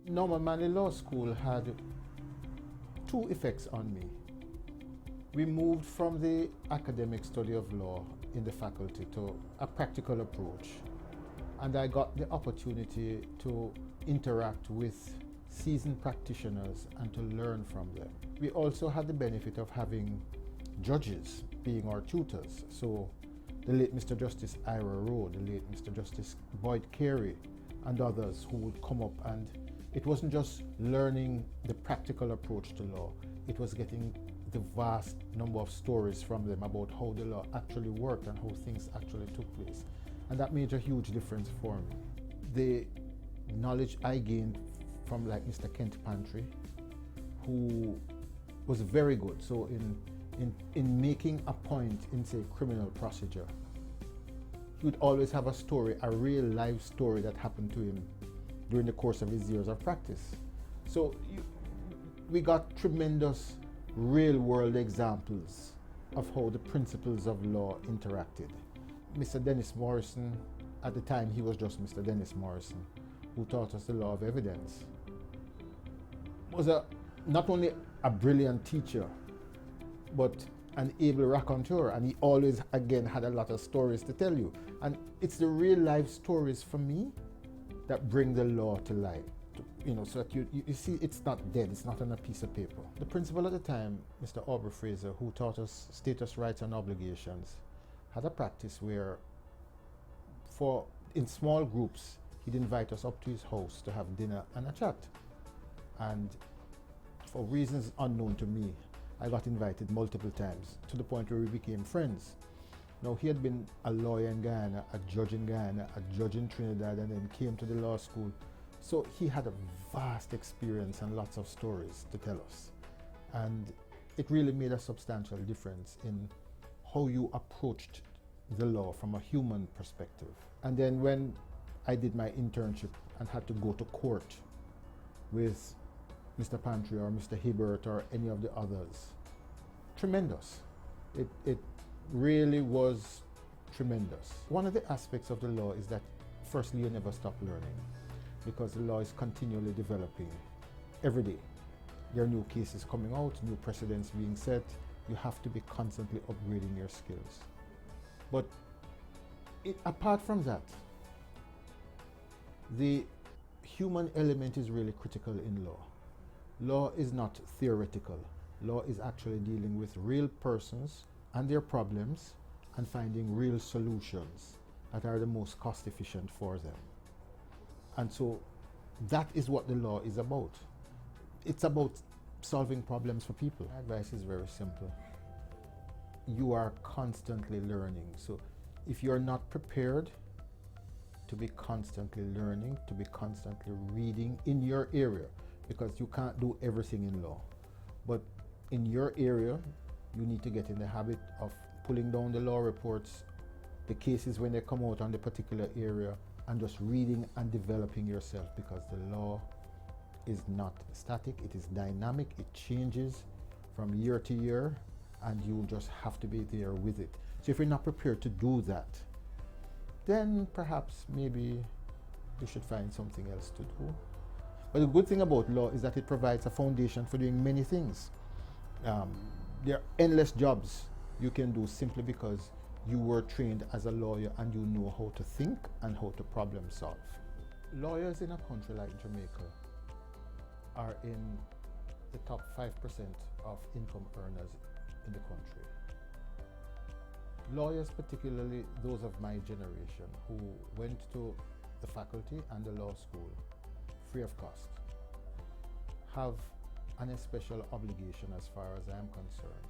Normal Manley Law School had two effects on me. We moved from the academic study of law in the faculty to a practical approach, and I got the opportunity to interact with seasoned practitioners and to learn from them. We also had the benefit of having judges being our tutors. So the late Mr. Justice Ira Rowe, the late Mr. Justice Boyd Carey, and others who would come up, and it wasn't just learning the practical approach to law, it was getting the vast number of stories from them about how the law actually worked and how things actually took place. And that made a huge difference for me. The knowledge I gained from like Mr. Kent Pantry, who was very good. So in making a point in, say, criminal procedure, he would always have a story, a real life story that happened to him during the course of his years of practice. So we got tremendous real world examples of how the principles of law interacted. Mr. Dennis Morrison, at the time he was just Mr. Dennis Morrison, who taught us the law of evidence, was not only a brilliant teacher, but an able raconteur, and he always, again, had a lot of stories to tell you. And it's the real life stories for me that bring the law to life. So that you see it's not dead, it's not on a piece of paper. The principal at the time, Mr. Aubrey Fraser, who taught us status rights and obligations, had a practice where in small groups, he'd invite us up to his house to have dinner and a chat. And for reasons unknown to me, I got invited multiple times, to the point where we became friends. Now, he had been a lawyer in Guyana, a judge in Guyana, a judge in Trinidad, and then came to the law school. So he had a vast experience and lots of stories to tell us. And it really made a substantial difference in how you approached the law from a human perspective. And then when I did my internship and had to go to court with Mr. Pantry or Mr. Hibbert or any of the others, tremendous. It really was tremendous. One of the aspects of the law is that, firstly, you never stop learning, because the law is continually developing every day. There are new cases coming out, new precedents being set. You have to be constantly upgrading your skills. But apart from that, the human element is really critical in law. Law is not theoretical. Law is actually dealing with real persons and their problems and finding real solutions that are the most cost efficient for them. And so that is what the law is about. It's about solving problems for people. My advice is very simple. You are constantly learning. So if you're not prepared to be constantly learning, to be constantly reading in your area, because you can't do everything in law, but in your area, you need to get in the habit of pulling down the law reports, the cases when they come out on the particular area, and just reading and developing yourself, because the law is not static, it is dynamic, it changes from year to year, and you just have to be there with it. So if you're not prepared to do that, then perhaps maybe you should find something else to do. But the good thing about law is that it provides a foundation for doing many things. There are endless jobs you can do simply because you were trained as a lawyer and you know how to think and how to problem solve. Lawyers in a country like Jamaica are in the top 5% of income earners in the country. Lawyers, particularly those of my generation who went to the faculty and the law school free of cost, have an especial obligation, as far as I am concerned,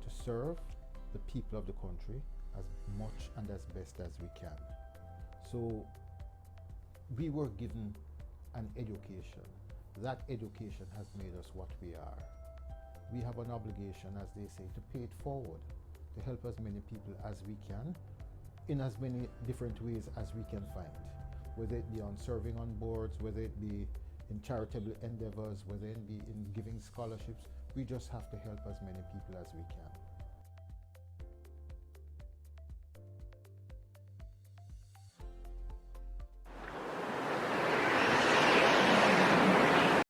to serve the people of the country as much and as best as we can. So we were given an education. That education has made us what we are. We have an obligation, as they say, to pay it forward, to help as many people as we can, in as many different ways as we can find, whether it be on serving on boards, whether it be in charitable endeavors, whether it be in giving scholarships. We just have to help as many people as we can.